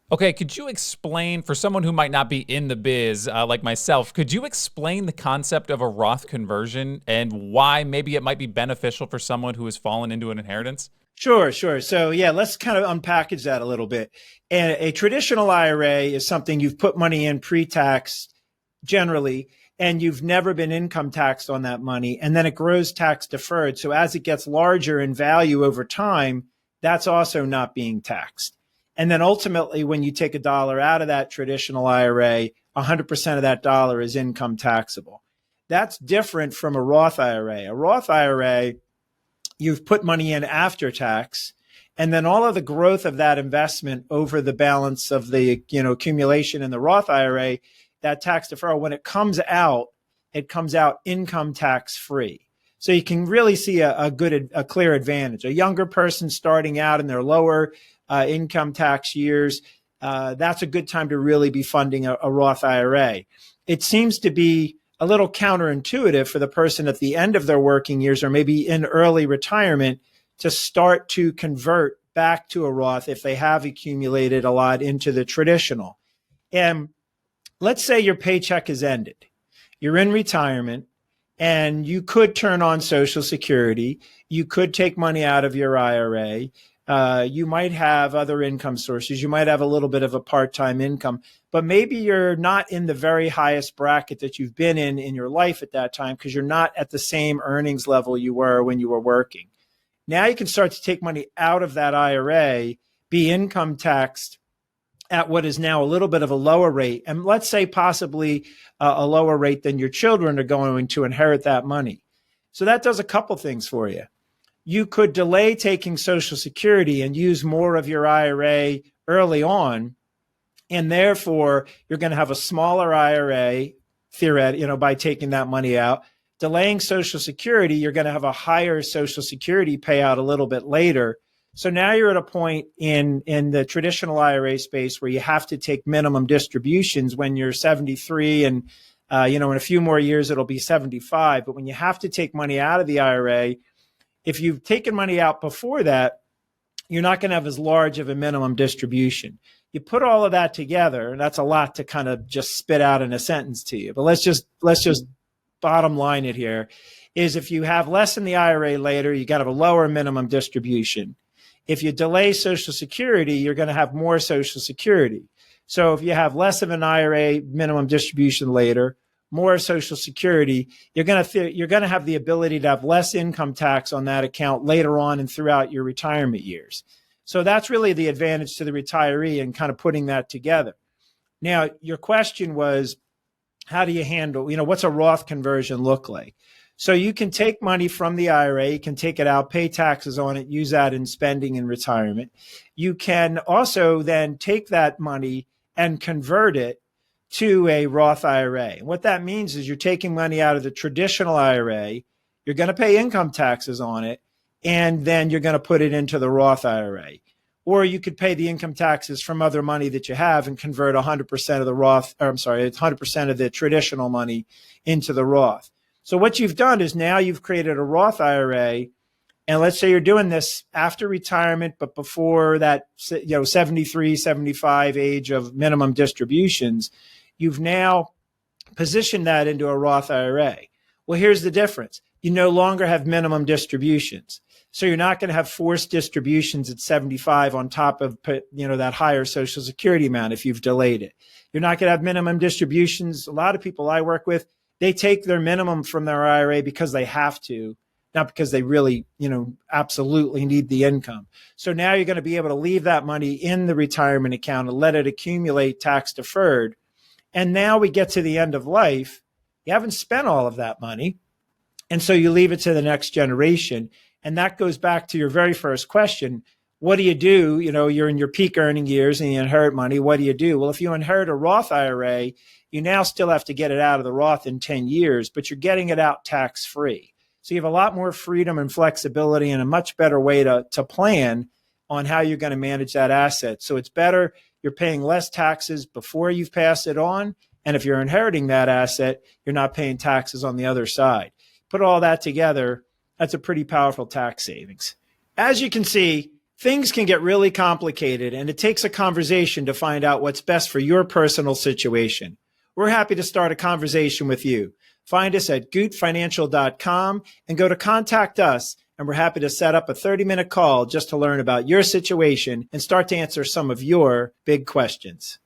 Okay, could you explain for someone who might not be in the biz, like myself, could you explain the concept of a Roth conversion and why maybe it might be beneficial for someone who has fallen into an inheritance? Sure, sure. So yeah, let's kind of unpackage that a little bit. A traditional IRA is something you've put money in pre-tax generally, and you've never been income taxed on that money, and then it grows tax deferred. So as it gets larger in value over time, that's also not being taxed. And then ultimately, when you take a dollar out of that traditional IRA, 100% of that dollar is income taxable. That's different from a Roth IRA. A Roth IRA, you've put money in after tax, and then all of the growth of that investment over the balance of the accumulation in the Roth IRA, that tax deferral, when it comes out income tax free. So you can really see a clear advantage. A younger person starting out in their lower income tax years, that's a good time to really be funding a Roth IRA. It seems to be a little counterintuitive for the person at the end of their working years or maybe in early retirement to start to convert back to a Roth if they have accumulated a lot into the traditional. And let's say your paycheck has ended. You're in retirement and you could turn on Social Security. You could take money out of your IRA. You might have other income sources. You might have a little bit of a part-time income, but maybe you're not in the very highest bracket that you've been in your life at that time because you're not at the same earnings level you were when you were working. Now you can start to take money out of that IRA, be income taxed at what is now a little bit of a lower rate, and let's say possibly a lower rate than your children are going to inherit that money. So that does a couple things for you. You could delay taking Social Security and use more of your IRA early on, and therefore you're going to have a smaller IRA, theoretically, by taking that money out. Delaying Social Security, you're going to have a higher Social Security payout a little bit later. So now you're at a point in the traditional IRA space where you have to take minimum distributions when you're 73 and in a few more years it'll be 75. But when you have to take money out of the IRA, if you've taken money out before that, you're not going to have as large of a minimum distribution. You put all of that together, and that's a lot to kind of just spit out in a sentence to you. But let's just bottom line it here is if you have less in the IRA later, you got to have a lower minimum distribution. If you delay Social Security, you're going to have more Social Security. So if you have less of an IRA minimum distribution later, more Social Security, you're going to have the ability to have less income tax on that account later on and throughout your retirement years. So that's really the advantage to the retiree and kind of putting that together. Now, your question was, how do you handle, what's a Roth conversion look like? So you can take money from the IRA, you can take it out, pay taxes on it, use that in spending in retirement. You can also then take that money and convert it to a Roth IRA. And what that means is you're taking money out of the traditional IRA, you're going to pay income taxes on it, and then you're going to put it into the Roth IRA. Or you could pay the income taxes from other money that you have and convert 100% of the 100% of the traditional money into the Roth. So what you've done is now you've created a Roth IRA, and let's say you're doing this after retirement, but before that, 73, 75 age of minimum distributions, you've now positioned that into a Roth IRA. Well, here's the difference. You no longer have minimum distributions. So you're not going to have forced distributions at 75 on top of, that higher Social Security amount if you've delayed it. You're not going to have minimum distributions. A lot of people I work with, they take their minimum from their IRA because they have to, not because they really, absolutely need the income. So now you're going to be able to leave that money in the retirement account and let it accumulate tax deferred. And now we get to the end of life. You haven't spent all of that money. And so you leave it to the next generation. And that goes back to your very first question. What do you do? You're in your peak earning years and you inherit money. What do you do? Well, if you inherit a Roth IRA, you now still have to get it out of the Roth in 10 years, but you're getting it out tax free. So you have a lot more freedom and flexibility and a much better way to plan on how you're going to manage that asset. So it's better. You're paying less taxes before you've passed it on. And if you're inheriting that asset, you're not paying taxes on the other side. Put all that together, that's a pretty powerful tax savings. As you can see, Things can get really complicated, and it takes a conversation to find out what's best for your personal situation. We're happy to start a conversation with you. Find us at gootfinancial.com and go to Contact Us, and we're happy to set up a 30-minute call just to learn about your situation and start to answer some of your big questions.